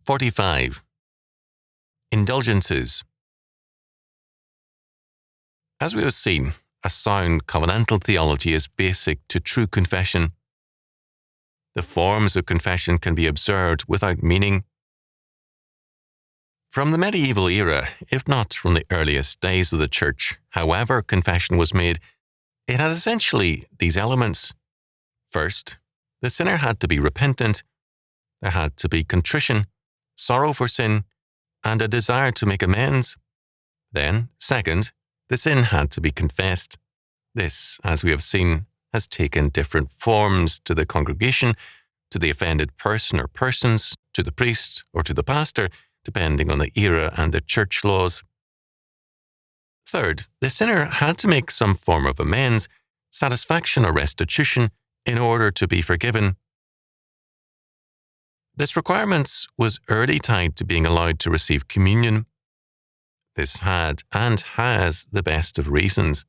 45. Indulgences. As we have seen, a sound covenantal theology is basic to true confession. The forms of confession can be observed without meaning. From the medieval era, if not from the earliest days of the Church, however confession was made, it had essentially these elements. First, the sinner had to be repentant. There had to be contrition, sorrow for sin, and a desire to make amends. Then, second, the sin had to be confessed. This, as we have seen, has taken different forms to the congregation, to the offended person or persons, to the priest or to the pastor, depending on the era and the church laws. Third, the sinner had to make some form of amends, satisfaction or restitution, in order to be forgiven. This requirement was early tied to being allowed to receive communion. This had and has the best of reasons.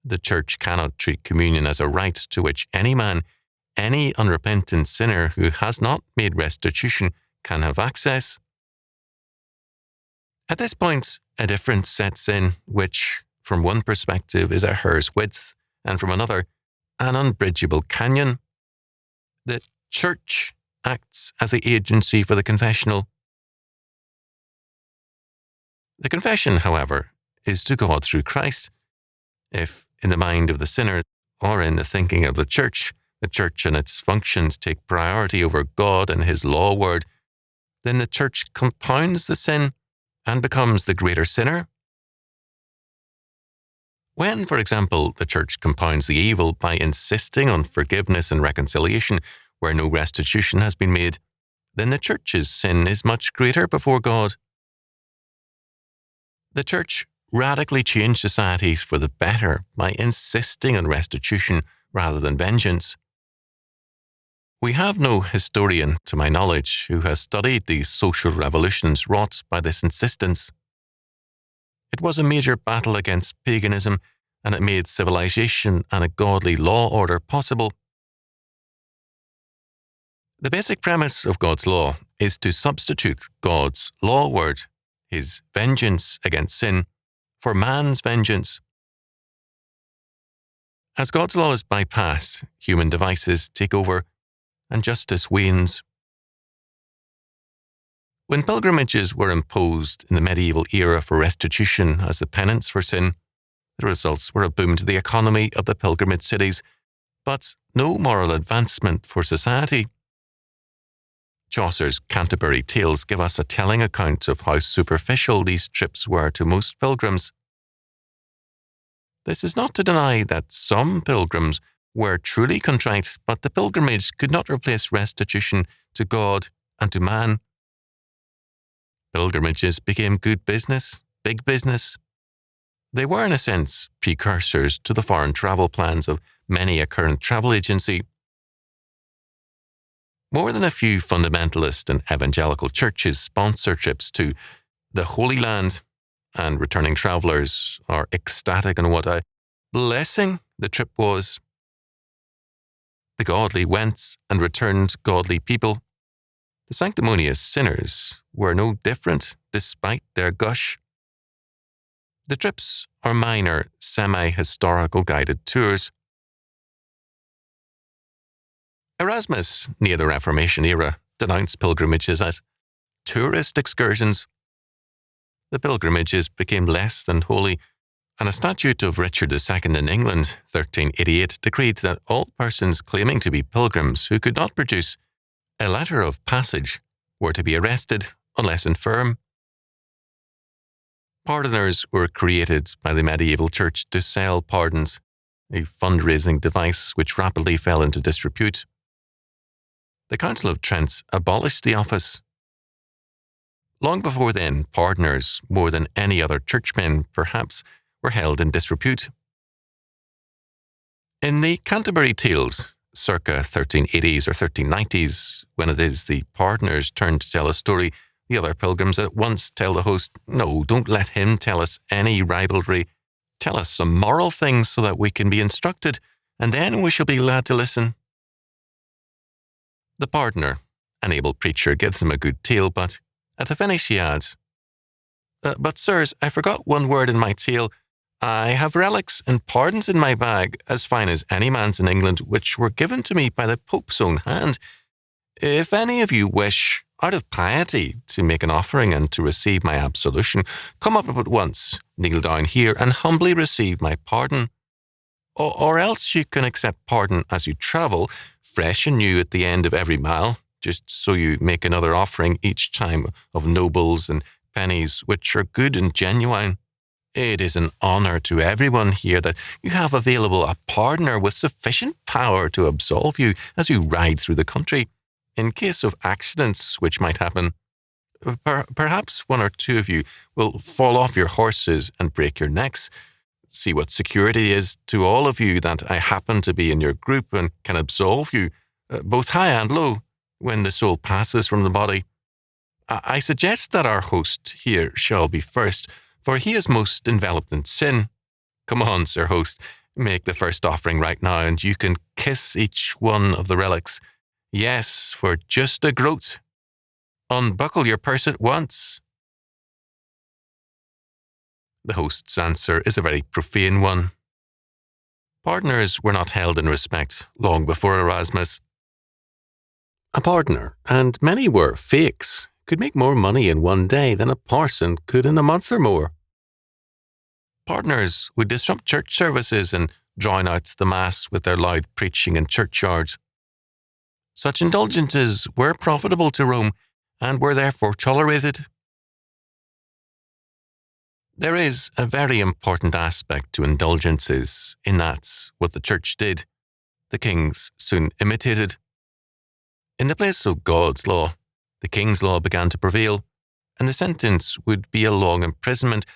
The Church cannot treat communion as a right to which any man, any unrepentant sinner who has not made restitution, can have access. At this point, a difference sets in, which, from one perspective, is a hair's width, and from another, an unbridgeable canyon. The Church acts as the agency for the confessional. The confession, however, is to God through Christ. If, in the mind of the sinner, or in the thinking of the Church and its functions take priority over God and His law word, then the Church compounds the sin and becomes the greater sinner. When, for example, the Church compounds the evil by insisting on forgiveness and reconciliation where no restitution has been made, then the Church's sin is much greater before God. The Church radically changed societies for the better by insisting on restitution rather than vengeance. We have no historian, to my knowledge, who has studied these social revolutions wrought by this insistence. It was a major battle against paganism, and it made civilization and a godly law order possible. The basic premise of God's law is to substitute God's law word, His vengeance against sin, for man's vengeance. As God's law is bypassed, human devices take over, and justice wanes. When pilgrimages were imposed in the medieval era for restitution as the penance for sin, the results were a boom to the economy of the pilgrimage cities, but no moral advancement for society. Chaucer's Canterbury Tales give us a telling account of how superficial these trips were to most pilgrims. This is not to deny that some pilgrims were truly contrite, but the pilgrimage could not replace restitution to God and to man. Pilgrimages became good business, big business. They were, in a sense, precursors to the foreign travel plans of many a current travel agency. More than a few fundamentalist and evangelical churches sponsor trips to the Holy Land, and returning travellers are ecstatic on what a blessing the trip was. The godly went and returned godly people. The sanctimonious sinners were no different despite their gush. The trips are minor, semi-historical guided tours. Erasmus, near the Reformation era, denounced pilgrimages as tourist excursions. The pilgrimages became less than holy, and a statute of Richard II in England, 1388, decreed that all persons claiming to be pilgrims who could not produce a letter of passage were to be arrested unless infirm. Pardoners were created by the medieval church to sell pardons, a fundraising device which rapidly fell into disrepute. The Council of Trent abolished the office. Long before then, pardoners, more than any other churchmen, perhaps, were held in disrepute. In the Canterbury Tales, circa 1380s or 1390s, when it is the pardoner's turn to tell a story, the other pilgrims at once tell the host, "No, don't let him tell us any ribaldry. Tell us some moral things so that we can be instructed, and then we shall be glad to listen." The pardoner, An able preacher gives him a good tale, but at the finish he adds, "But, sirs, I forgot one word in my tale. I have relics and pardons in my bag, as fine as any man's in England, which were given to me by the Pope's own hand. If any of you wish, out of piety, to make an offering and to receive my absolution, come up at once, kneel down here, and humbly receive my pardon. Or else you can accept pardon as you travel, fresh and new at the end of every mile, just so you make another offering each time of nobles and pennies, which are good and genuine. It is an honour to everyone here that you have available a pardoner with sufficient power to absolve you as you ride through the country, in case of accidents which might happen. Perhaps one or two of you will fall off your horses and break your necks. See what security is to all of you that I happen to be in your group and can absolve you, both high and low, when the soul passes from the body. I suggest that our host here shall be first, for he is most enveloped in sin. Come on, Sir Host, make the first offering right now, and you can kiss each one of the relics. Yes, for just a groat. Unbuckle your purse at once." The host's answer is a very profane one. Pardoners were not held in respect long before Erasmus. A pardoner, and many were fakes, could make more money in one day than a parson could in a month or more. Pardoners would disrupt church services and drown out the Mass with their loud preaching in churchyards. Such indulgences were profitable to Rome and were therefore tolerated. There is a very important aspect to indulgences in that what the church did, the kings soon imitated. In the place of God's law, the king's law began to prevail, and the sentence would be a long imprisonment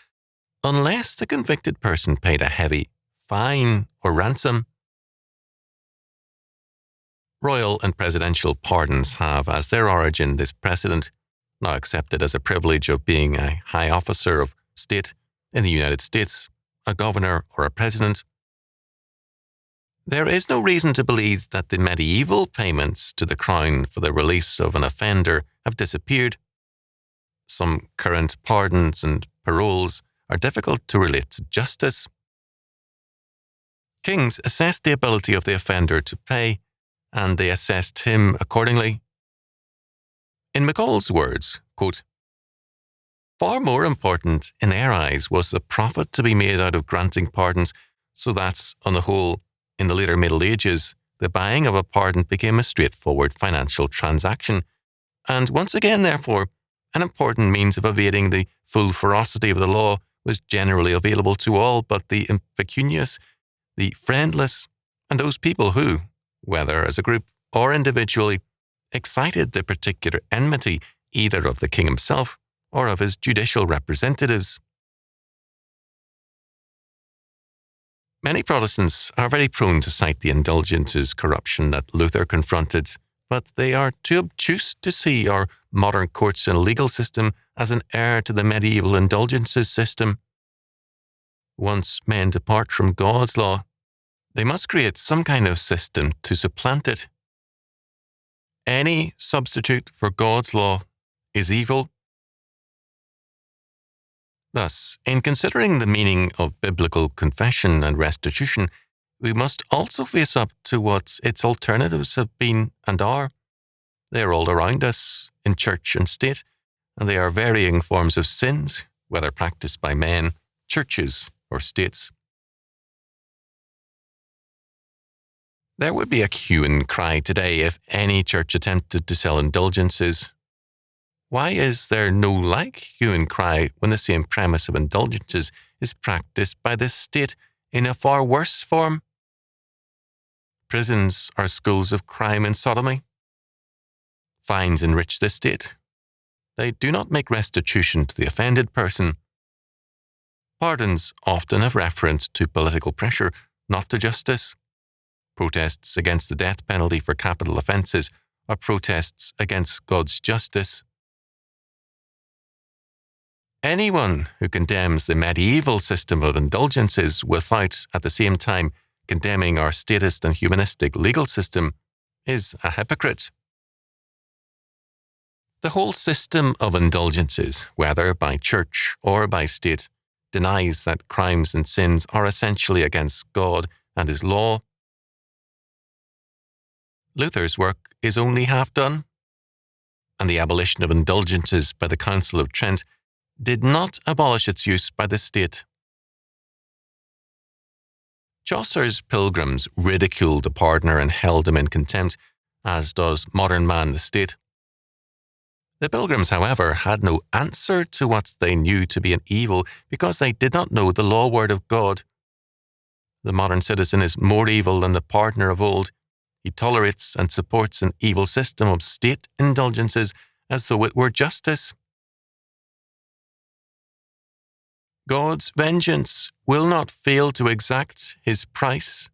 unless the convicted person paid a heavy fine or ransom. Royal and presidential pardons have as their origin this precedent, now accepted as a privilege of being a high officer of state in the United States, a governor or a president. There is no reason to believe that the medieval payments to the crown for the release of an offender have disappeared. Some current pardons and paroles are difficult to relate to justice. Kings assessed the ability of the offender to pay, and they assessed him accordingly. In MacColl's words, quote, "Far more important in their eyes was the profit to be made out of granting pardons, so that, on the whole, in the later Middle Ages, the buying of a pardon became a straightforward financial transaction, and once again, therefore, an important means of evading the full ferocity of the law was generally available to all but the impecunious, the friendless, and those people who, whether as a group or individually, excited the particular enmity either of the king himself or of his judicial representatives." Many Protestants are very prone to cite the indulgences corruption that Luther confronted, but they are too obtuse to see our modern courts and legal system as an heir to the medieval indulgences system. Once men depart from God's law, they must create some kind of system to supplant it. Any substitute for God's law is evil. Thus, in considering the meaning of biblical confession and restitution, we must also face up to what its alternatives have been and are. They are all around us, in church and state, and they are varying forms of sins, whether practiced by men, churches, or states. There would be a hue and cry today if any church attempted to sell indulgences. Why is there no like hue and cry when the same premise of indulgences is practiced by the state in a far worse form? Prisons are schools of crime and sodomy. Fines enrich the state. They do not make restitution to the offended person. Pardons often have reference to political pressure, not to justice. Protests against the death penalty for capital offences are protests against God's justice. Anyone who condemns the medieval system of indulgences without, at the same time, condemning our statist and humanistic legal system is a hypocrite. The whole system of indulgences, whether by church or by state, denies that crimes and sins are essentially against God and His law. Luther's work is only half done, and the abolition of indulgences by the Council of Trent did not abolish its use by the state. Chaucer's pilgrims ridiculed the pardoner and held him in contempt, as does modern man the state. The pilgrims, however, had no answer to what they knew to be an evil because they did not know the law word of God. The modern citizen is more evil than the pardoner of old. He tolerates and supports an evil system of state indulgences as though it were justice. God's vengeance will not fail to exact His price.